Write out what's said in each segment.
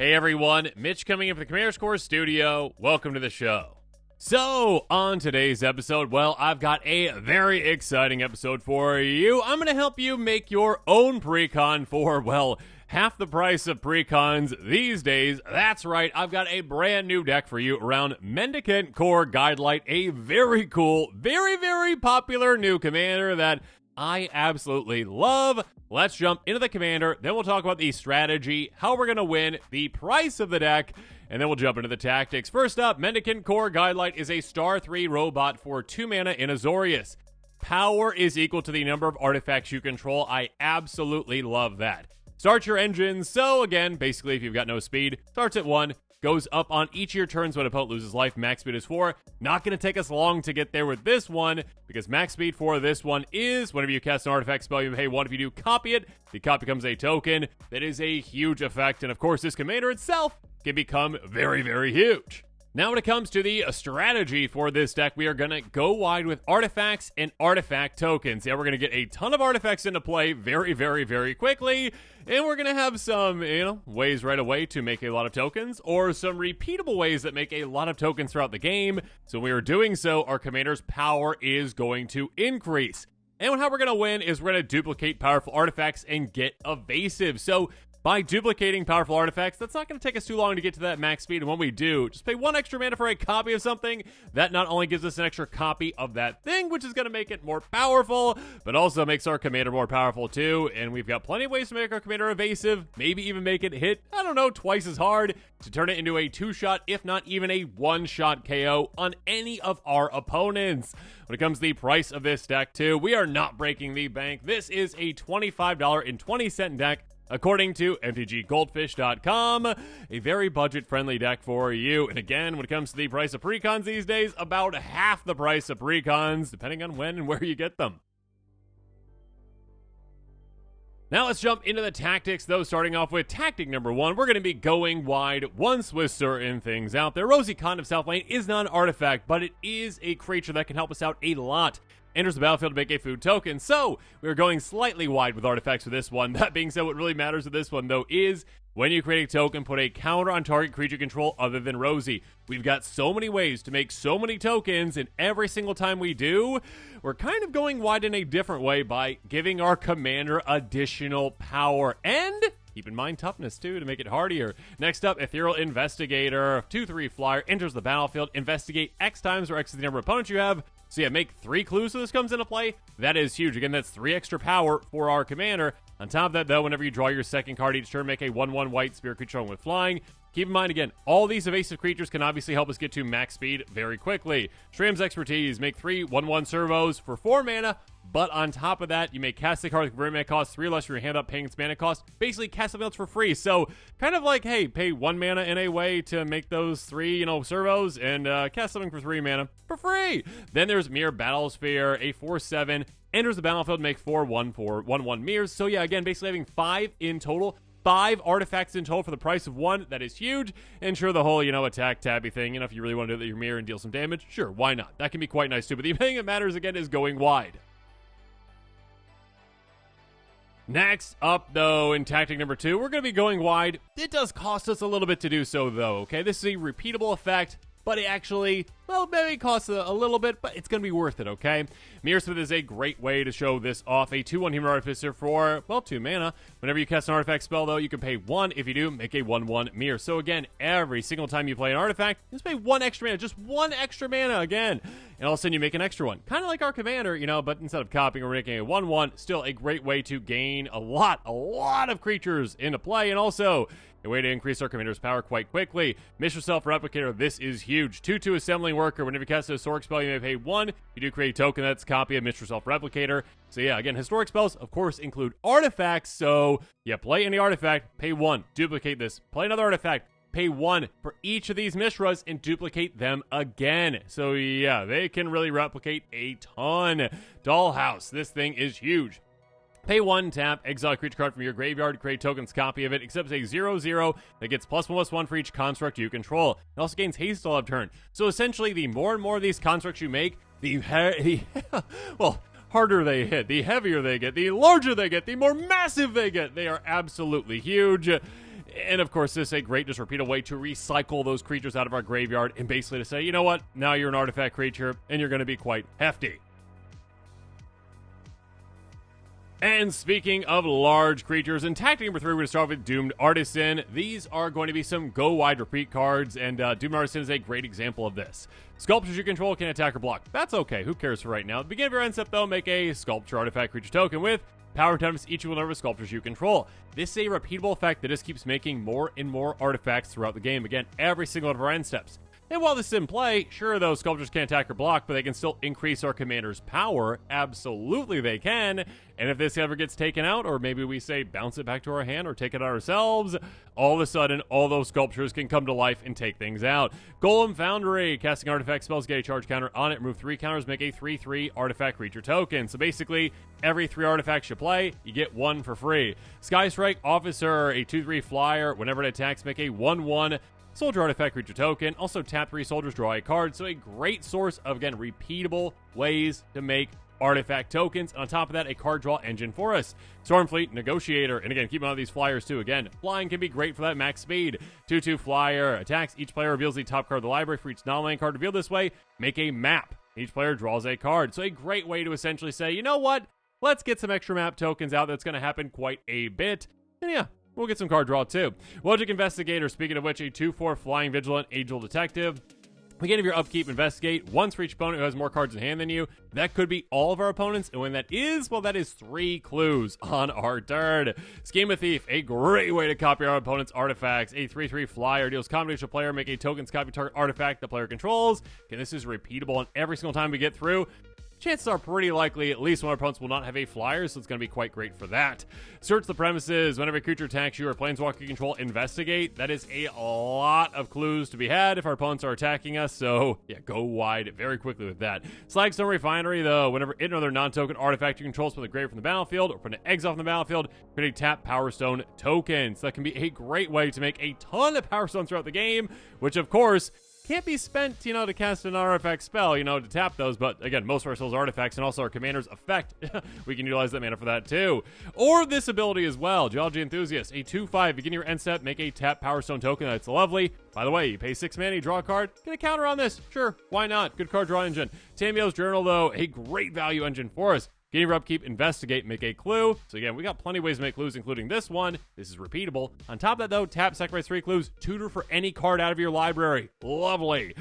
Hey everyone, Mitch coming in from the Commander's Core studio. Welcome to the show. So, on today's episode, well, I've got a very exciting episode for you. I'm going to help you make your own Precon for, well, half the price of Precons these days. That's right, I've got a brand new deck for you around Mendicant Core Guidelight, a very cool, very popular new commander that I absolutely love. Let's jump into the commander, then we'll talk about the strategy, how we're going to win, the price of the deck, and then we'll jump into the tactics. First up, Mendicant Core Guidelight is a star 3 robot for 2 mana in Azorius. Power is equal to the number of artifacts you control. I absolutely love that. Start your engine, so again, basically if you've got no speed, starts at 1, goes up on each of your turns when an opponent loses life. Max speed is 4. Not going to take us long to get there with this one, because max speed for this one is whenever you cast an artifact spell, you pay 1. If you do copy it, the copy becomes a token. That is a huge effect, and of course this commander itself can become very huge. Now when it comes to the strategy for this deck, we are going to go wide with artifacts and artifact tokens. Yeah, we're going to get a ton of artifacts into play very quickly, and we're going to have some, ways right away to make a lot of tokens, or some repeatable ways that make a lot of tokens throughout the game. So when we are doing so, our commander's power is going to increase. And how we're going to win is we're going to duplicate powerful artifacts and get evasive. So by duplicating powerful artifacts, that's not going to take us too long to get to that max speed, and when we do, just pay 1 extra mana for a copy of something. That not only gives us an extra copy of that thing, which is going to make it more powerful, but also makes our commander more powerful too, and we've got plenty of ways to make our commander evasive, maybe even make it hit, twice as hard, to turn it into a 2-shot, if not even a 1-shot KO on any of our opponents. When it comes to the price of this deck too, we are not breaking the bank. This is a $25.20 deck, according to mtggoldfish.com, a very budget-friendly deck for you. And again, when it comes to the price of Precons these days, about half the price of Precons, depending on when and where you get them. Now let's jump into the tactics, though, starting off with tactic number 1. We're going to be going wide once with certain things out there. Rosy Khan of South Lane is not an artifact, but it is a creature that can help us out a lot. Enters the battlefield to make a food token, so we're going slightly wide with artifacts for this one. That being said, what really matters with this one, though, is when you create a token, put a counter on target creature control other than Rosy. We've got so many ways to make so many tokens, and every single time we do, we're kind of going wide in a different way by giving our commander additional power. And keep in mind toughness, too, to make it hardier. Next up, Ethereal Investigator, 2/3 flyer, enters the battlefield. Investigate X times, where X is the number of opponents you have. So yeah, make 3 clues so this comes into play. That is huge. Again, that's 3 extra power for our commander. On top of that, though, whenever you draw your second card each turn, make a 1/1 white spirit creature with flying. Keep in mind, again, all these evasive creatures can obviously help us get to max speed very quickly. Shram's Expertise, make 3 1/1 servos for 4 mana, but on top of that, you may cast the card with converting mana cost 3 less for your hand up, paying its mana cost. Basically, cast something else for free. So, kind of like, hey, pay 1 mana in a way to make those 3, servos, and cast something for 3 mana for free. Then there's Mirror Battlesphere, a 4/7, enters the battlefield, make 4 1/1 mirrors. So yeah, again, basically having 5 in total. 5 artifacts in total for the price of 1. That is huge. And sure, the whole, attack tabby thing, if you really want to do your mirror and deal some damage, sure, why not? That can be quite nice too. But the thing that matters, again, is going wide. Next up, though, in tactic number 2, we're going to be going wide. It does cost us a little bit to do so, though, okay? This is a repeatable effect, but it actually, well, maybe costs a little bit, but it's going to be worth it, okay? Mirrorsmith is a great way to show this off. A 2/1 Human Artificer for, well, 2 mana. Whenever you cast an artifact spell, though, you can pay 1. If you do, make a 1/1 mirror. So again, every single time you play an artifact, just pay 1 extra mana. Just 1 extra mana again. And all of a sudden you make an extra one. Kind of like our commander, but instead of copying or making a 1/1, still a great way to gain a lot of creatures into play. And also a way to increase our commander's power quite quickly. Mistress Self-Replicator, this is huge. 2/2 Assembling Worker. Whenever you cast a historic spell, you may pay 1. You do create a token that's a copy of Mistress Self-Replicator. So yeah, again, historic spells, of course, include artifacts. So yeah, play any artifact, pay 1. Duplicate this. Play another artifact. Pay 1 for each of these Mishras and duplicate them again. So yeah, they can really replicate a ton. Dollhouse, this thing is huge. Pay 1, tap, exile a creature card from your graveyard, create token's copy of it, except a 0/0 that gets +1/+1 for each construct you control. It also gains haste all of turn. So essentially, the more and more of these constructs you make, well, harder they hit, the heavier they get, the larger they get, the more massive they get. They are absolutely huge. And of course, this is a great, just repeatable way to recycle those creatures out of our graveyard and basically to say, you know what, now you're an artifact creature and you're going to be quite hefty. And speaking of large creatures, in tactic number 3, we're going to start with Doomed Artisan. These are going to be some go-wide repeat cards, and Doomed Artisan is a great example of this. Sculptures you control can attack or block. That's okay, who cares for right now? At the beginning of your end step, though, make a Sculpture Artifact Creature token with power toughness each equal number of sculptures you control. This is a repeatable effect that just keeps making more and more artifacts throughout the game. Again, every single one of our end steps. And while this is in play, sure, those sculptures can't attack or block, but they can still increase our commander's power. Absolutely they can. And if this ever gets taken out, or maybe we say bounce it back to our hand or take it out ourselves, all of a sudden, all those sculptures can come to life and take things out. Golem Foundry, casting artifact spells, get a charge counter on it, remove 3 counters, make a 3/3 artifact creature token. So basically, every 3 artifacts you play, you get 1 for free. Sky Strike Officer, a 2/3 flyer, whenever it attacks, make a 1/1 Soldier Artifact Creature token. Also tap 3 soldiers, draw a card. So a great source of, again, repeatable ways to make artifact tokens. And on top of that, a card draw engine for us. Stormfleet Negotiator. And again, keep on these flyers too. Again, flying can be great for that max speed. 2/2 flyer. Attacks. Each player reveals the top card of the library. For each non-land card revealed this way, make a map. Each player draws a card. So a great way to essentially say, you know what? Let's get some extra map tokens out. That's going to happen quite a bit. And yeah, we'll get some card draw too. Logic Investigator, speaking of which, a 2/4 Flying Vigilant Angel Detective. Beginning of your upkeep, investigate once for each opponent who has more cards in hand than you. That could be all of our opponents, and when that is, well, that is 3 clues on our turn. Schema Thief, a great way to copy our opponent's artifacts. A 3/3 flyer deals combat to a player, make a tokens copy target artifact the player controls. Okay, this is repeatable, and every single time we get through, chances are pretty likely at least one of our opponents will not have a flyer, so it's going to be quite great for that. Search the premises. Whenever a creature attacks you or planeswalker you control, investigate. That is a lot of clues to be had if our opponents are attacking us, so yeah, go wide very quickly with that. Slagstone Refinery, though, whenever another non-token artifact you control is put a grave from the battlefield or put an exile from the battlefield, create a tap Power Stone token. So that can be a great way to make a ton of Power Stones throughout the game, which of course can't be spent, to cast an artifact spell, to tap those, but again, most of our spells are artifacts, and also our commander's effect, we can utilize that mana for that too. Or this ability as well, Geology Enthusiast, a 2/5, begin your end step, make a tap Power Stone token. That's lovely. By the way, you pay 6 mana, you draw a card, get a counter on this, sure, why not? Good card draw engine. Tamio's Journal, though, a great value engine for us. Gain your upkeep, investigate, make a clue. So again, we got plenty of ways to make clues, including this one. This is repeatable. On top of that, though, tap, sacrifice 3 clues, tutor for any card out of your library. Lovely.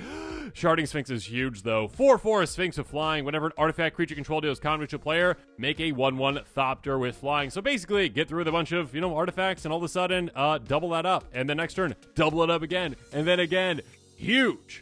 Sharding Sphinx is huge, though. 4/4 Sphinx with flying. Whenever an artifact creature control deals combat to a player, make a 1/1 Thopter with flying. So basically, get through with a bunch of, artifacts, and all of a sudden, double that up. And then next turn, double it up again. And then again. Huge.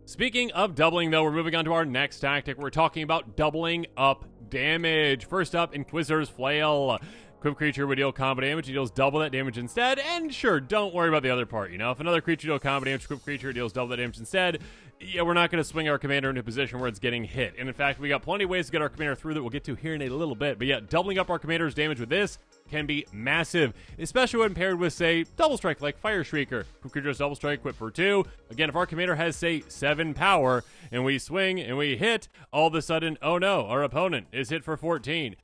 Speaking of doubling, though, we're moving on to our next tactic. We're talking about doubling up damage. First up, Inquisitor's Flail. Equipped creature would deal combat damage. He deals double that damage instead. And sure, don't worry about the other part. If another creature deals combat damage, equipped creature deals double that damage instead. Yeah, we're not going to swing our commander into a position where it's getting hit. And in fact, we got plenty of ways to get our commander through that we'll get to here in a little bit. But yeah, doubling up our commander's damage with this can be massive, especially when paired with, say, double strike like Fire Shrieker. Equipped creature does double strike, equipped for 2. Again, if our commander has, say, 7 power, and we swing and we hit, all of a sudden, oh no, our opponent is hit for 14.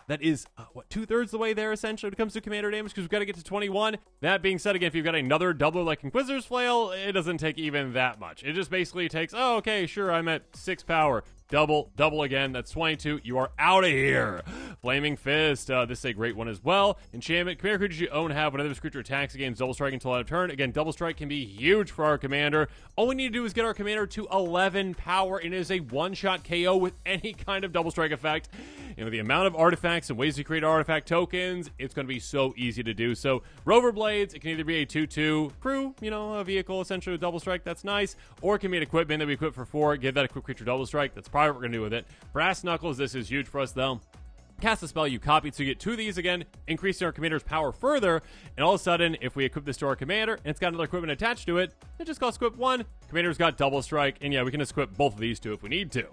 That is, 2/3 the way there, essentially, when it comes to commander damage, because we've got to get to 21. That being said, again, if you've got another doubler like Inquisitor's Flail, it doesn't take even that much. It just basically takes, okay, sure, I'm at 6 power. Double again, that's 22. You are out of here. Flaming Fist, this is a great one as well. Enchantment, commander creatures you own have whenever this creature attacks against double strike until end of turn. Again, double strike can be huge for our commander. All we need to do is get our commander to 11 power, and it is a one-shot KO with any kind of double strike effect. And with the amount of artifacts and ways to create artifact tokens, it's going to be so easy to do. So, Rover Blades, it can either be a 2/2 crew, a vehicle essentially with double strike, that's nice. Or it can be an equipment that we equip for 4, give that equipped creature double strike, that's probably what we're going to do with it. Brass Knuckles, this is huge for us though. Cast a spell you copied, so you get 2 of these again, increasing our commander's power further, and all of a sudden, if we equip this to our commander, and it's got another equipment attached to it, it just costs equip 1, commander's got double strike, and yeah, we can just equip both of these 2 if we need to.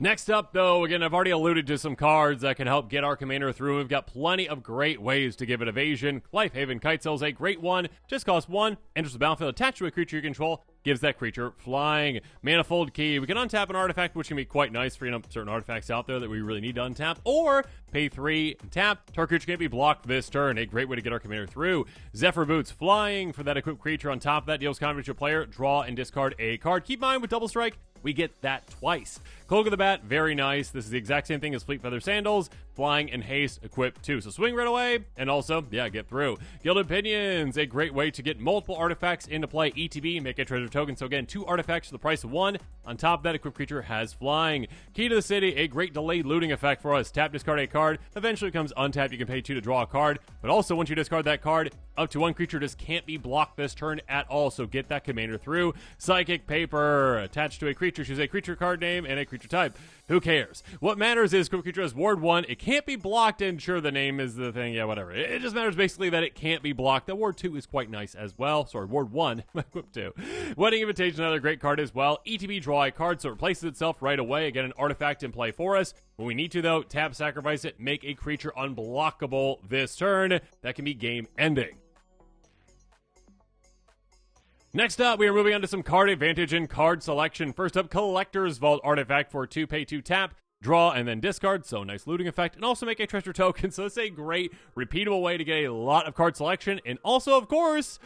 Next up, though, again, I've already alluded to some cards that can help get our commander through. We've got plenty of great ways to give it evasion. Lifehaven Kitesail is a great one. Just costs 1, enters the battlefield attached to a creature you control. gives that creature flying. Manifold Key, we can untap an artifact, which can be quite nice for, certain artifacts out there that we really need to untap, or pay 3, tap, target creature can't be blocked this turn. A great way to get our commander through. Zephyr Boots, flying for that equipped creature. On top of that, deals combat to a player, draw and discard a card. Keep in mind, with Double Strike, we get that twice. Cloak of the Bat, very nice. This is the exact same thing as Fleet Feather Sandals, flying and haste equipped too. So swing right away, and also, get through. Gilded Pinions, a great way to get multiple artifacts into play. ETB, make a treasure token. So again, 2 artifacts for the price of 1. On top of that, equipped creature has flying. Key to the City, a great delayed looting effect for us. Tap, discard a card. Eventually comes untapped. You can pay 2 to draw a card. But also, once you discard that card, up to 1 creature just can't be blocked this turn at all. So get that commander through. Psychic Paper, attached to a creature. Choose a creature card name and a creature type. Who cares? What matters is equipped creature has Ward 1. It can't be blocked, and sure, the name is the thing. Yeah, whatever. It just matters basically that it can't be blocked. The Ward 2 is quite nice as well. Sorry, Ward 1. Equipped 2. Wedding Invitation, another great card as well. ETB, draw a card, so it replaces itself right away. Again, an artifact in play for us. When we need to, though, tap, sacrifice it, make a creature unblockable this turn. That can be game ending. Next up, we are moving on to some card advantage and card selection. First up, Collector's Vault artifact for 2, pay 2, tap, draw, and then discard, so nice looting effect, and also make a treasure token. So it's a great, repeatable way to get a lot of card selection, and also, of course,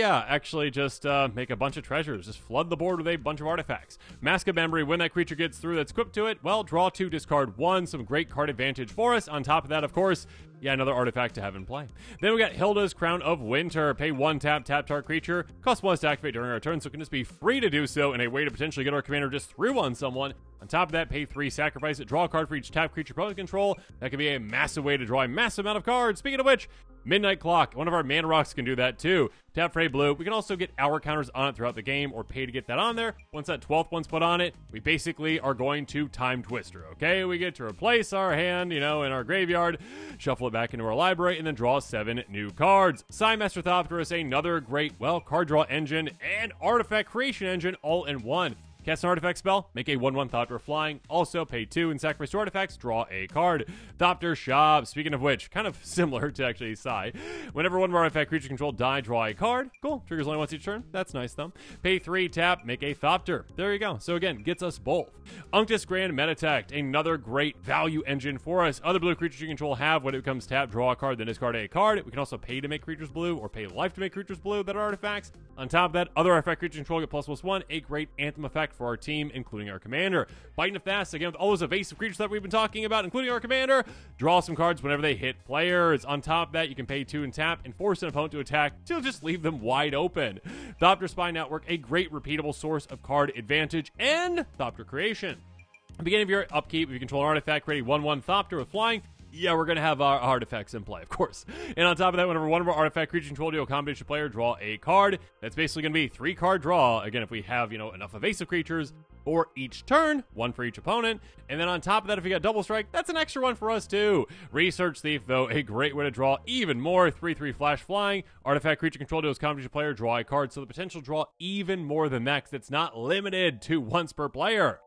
actually just make a bunch of treasures. Just flood the board with a bunch of artifacts. Mask of Memory, when that creature gets through that's equipped to it, well, draw 2, discard 1, some great card advantage for us. On top of that, of course, another artifact to have in play. Then we got Hilda's Crown of Winter. Pay 1, tap, target creature. Cost 1 to activate during our turn, so it can just be free to do so in a way to potentially get our commander just through on someone. On top of that, pay 3, sacrifice it, draw a card for each tap creature opponent control. That could be a massive way to draw a massive amount of cards. Speaking of which, Midnight Clock, one of our mana rocks can do that too. Tap for a blue. We can also get hour counters on it throughout the game, or pay to get that on there. Once that 12th one's put on it, we basically are going to Time Twister, okay? We get to replace our hand, in our graveyard, shuffle it back into our library, and then draw 7 new cards. Master Thopterus, another great, card draw engine and artifact creation engine all in one. Cast an artifact spell, make a 1/1 Thopter flying. Also, pay 2 and sacrifice 2 artifacts, draw a card. Thopter Shop, speaking of which, kind of similar to actually Sai. Whenever one of our artifact creatures control die, draw a card. Cool, triggers only once each turn. That's nice, though. Pay 3, tap, make a Thopter. There you go. So again, gets us both. Unctus Grand Meditect, another great value engine for us. Other blue creatures you control have, when it becomes tap, draw a card, then discard a card. We can also pay to make creatures blue, or pay life to make creatures blue that are artifacts. On top of that, other artifact creatures control get +1/+1, a great Anthem effect for our team, including our commander. Biting of Fast, again, with all those evasive creatures that we've been talking about, including our commander, draw some cards whenever they hit players. On top of that, you can pay 2 and tap and force an opponent to attack to just leave them wide open. Thopter Spy Network, a great repeatable source of card advantage, and Thopter Creation. At the beginning of your upkeep, if you control an artifact, create a 1/1 Thopter with flying. We're going to have our artifacts in play, of course. And on top of that, whenever one of our artifact creatures control deal combination player, draw a card. That's basically going to be 3-card draw. Again, if we have, enough evasive creatures for each turn, 1 for each opponent. And then on top of that, if we got double strike, that's an extra 1 for us too. Research Thief, though, a great way to draw even more. 3/3 flash flying. Artifact creature control deals combination player, draw a card. So the potential draw even more than that, because it's not limited to once per player.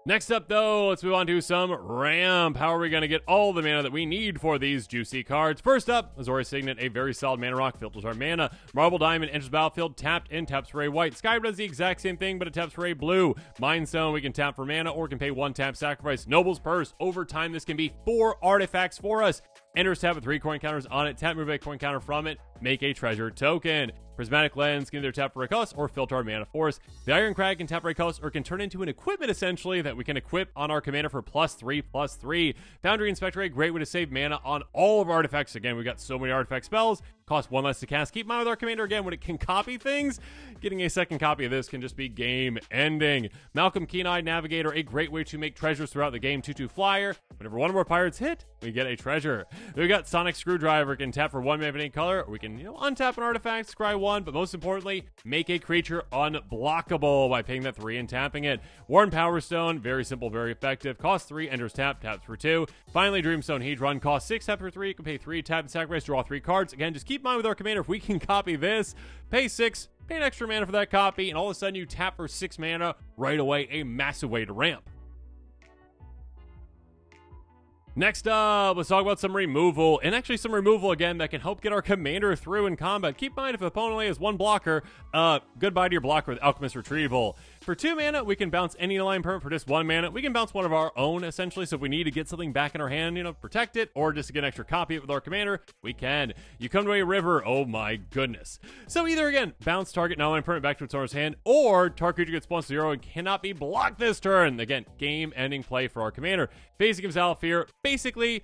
Next up, though, let's move on to some ramp. How are we going to get all the mana that we need for these juicy cards? First up, Azorius Signet, a very solid mana rock, filters our mana. Marble Diamond enters battlefield, tapped and taps for a white. Sky does the exact same thing, but it taps for a blue. Mind Stone, we can tap for mana, or can pay 1 tap, sacrifice. Noble's Purse, over time, this can be 4 artifacts for us. Enters tap with 3 coin counters on it, tap, move a coin counter from it, make a treasure token. Prismatic Lens can either tap for a colorless or filter our mana force. The Iron Crag can tap for a colorless or can turn into an equipment, essentially, that we can equip on our commander for +3/+3. Foundry Inspector, a great way to save mana on all of our artifacts. Again, we've got so many artifact spells. Cost 1 less to cast. Keep in mind with our commander, again, when it can copy things, getting a second copy of this can just be game ending. Malcolm Keen-Eyed Navigator, a great way to make treasures throughout the game. 2/2 flyer. Whenever one of our pirates hit, we get a treasure. Then we got Sonic Screwdriver, can tap for 1 mana of any color, or we can, untap an artifact, scry 1, but most importantly, make a creature unblockable by paying that 3 and tapping it. Worn Power Stone, very simple, very effective. Cost 3, enters tap, taps for 2. Finally, Dreamstone Hedron, cost 6, tap for 3, you can pay 3, tap and sacrifice, draw 3 cards. Again, just keep in mind with our commander, if we can copy this, pay 6, pay an extra mana for that copy, and all of a sudden you tap for 6 mana right away, a massive way to ramp. Next up, let's talk about some removal, and actually some removal again that can help get our commander through in combat. Keep in mind, if an opponent only has one blocker, goodbye to your blocker with Alchemist Retrieval. For 2 mana, we can bounce any line permanent. For just 1 mana, we can bounce one of our own, essentially, so if we need to get something back in our hand, protect it, or just to get an extra copy of it with our commander, we can. You come to a river, oh my goodness. So either, again, bounce target non-line permanent back to its owner's hand, or target creature gets spawns to 0 and cannot be blocked this turn. Again, game-ending play for our commander. Phasing of Zalfir basically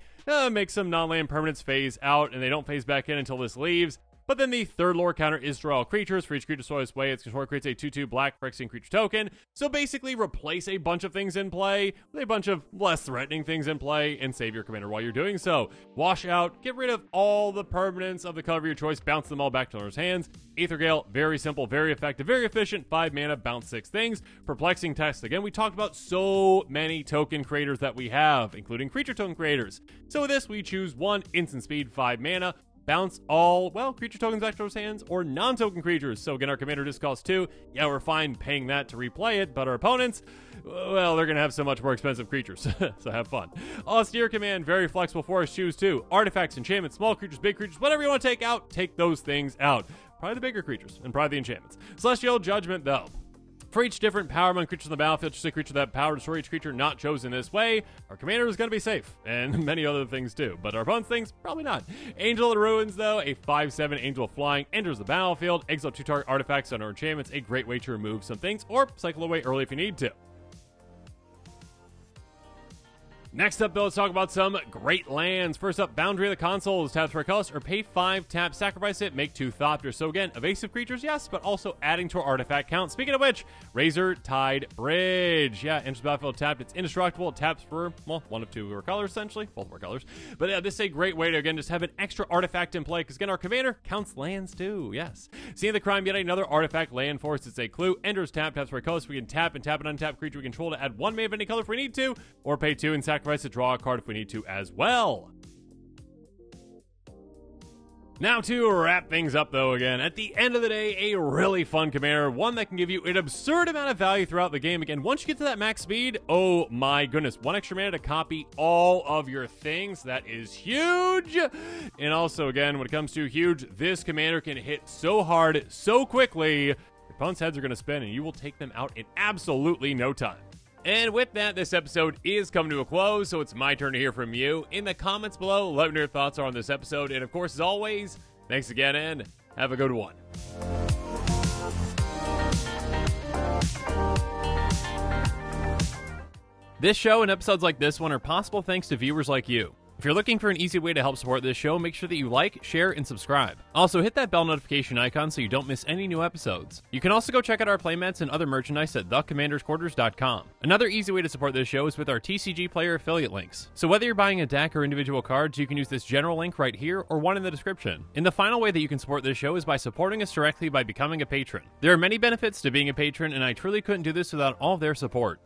makes some non-land permanents phase out, and they don't phase back in until this leaves. But then the third lore counter is draw all creatures. For each creature destroyed this way, its controller creates a 2/2 black Phyrexian creature token. So basically replace a bunch of things in play with a bunch of less threatening things in play and save your commander while you're doing so. Wash out, get rid of all the permanents of the color of your choice, bounce them all back to owner's hands. Aethergale, very simple, very effective, very efficient. 5 mana, bounce 6 things. Perplexing Text. Again, we talked about so many token creators that we have, including creature token creators. So with this, we choose 1 instant speed, 5 mana. Bounce all, creature tokens back to those hands, or non-token creatures. So again, our commander just costs 2. Yeah, we're fine paying that to replay it, but our opponents, well, they're going to have so much more expensive creatures. So have fun. Austere Command, very flexible for us. Choose 2. Artifacts, enchantments, small creatures, big creatures, whatever you want to take out, take those things out. Probably the bigger creatures, and probably the enchantments. Celestial Judgment, though. For each different power among creatures on the battlefield, choose a creature that power destroy each creature not chosen this way. Our commander is going to be safe, and many other things too. But our opponent's things, probably not. Angel of the Ruins, though, a 5/7 angel of flying, enters the battlefield, exile 2 target artifacts on our enchantments, a great way to remove some things, or cycle away early if you need to. Next up, though, let's talk about some great lands. First up, Boundary of the Consoles. Tap for a cost, or pay 5, tap, sacrifice it, make 2 Thopters. So again, evasive creatures, yes, but also adding to our artifact count. Speaking of which, Razor Tide Bridge. Yeah, enters the battlefield tapped. It's indestructible. It taps for, well, 1 of 2 of our colors, essentially. Both of our colors. But yeah, this is a great way to, again, just have an extra artifact in play, because again, our commander counts lands too, yes. Seeing the Crime, yet another artifact land force. It's a clue. Enters tap, taps for a color, so we can tap and tap an untapped creature we control to add 1 mana of any color if we need to, or pay 2 and sacrifice to draw a card if we need to as well. Now to wrap things up, though, again, at the end of the day, a really fun commander, one that can give you an absurd amount of value throughout the game. Again, once you get to that max speed, oh my goodness, 1 extra mana to copy all of your things. That is huge. And also, again, when it comes to huge, this commander can hit so hard, so quickly, your opponent's heads are going to spin, and you will take them out in absolutely no time. And with that, this episode is coming to a close, so it's my turn to hear from you. In the comments below, let me know your thoughts are on this episode. And of course, as always, thanks again, and have a good one. This show and episodes like this one are possible thanks to viewers like you. If you're looking for an easy way to help support this show, make sure that you like, share, and subscribe. Also, hit that bell notification icon so you don't miss any new episodes. You can also go check out our playmats and other merchandise at thecommandersquarters.com. Another easy way to support this show is with our TCG Player affiliate links. So whether you're buying a deck or individual cards, you can use this general link right here or one in the description. And the final way that you can support this show is by supporting us directly by becoming a patron. There are many benefits to being a patron, and I truly couldn't do this without all of their support.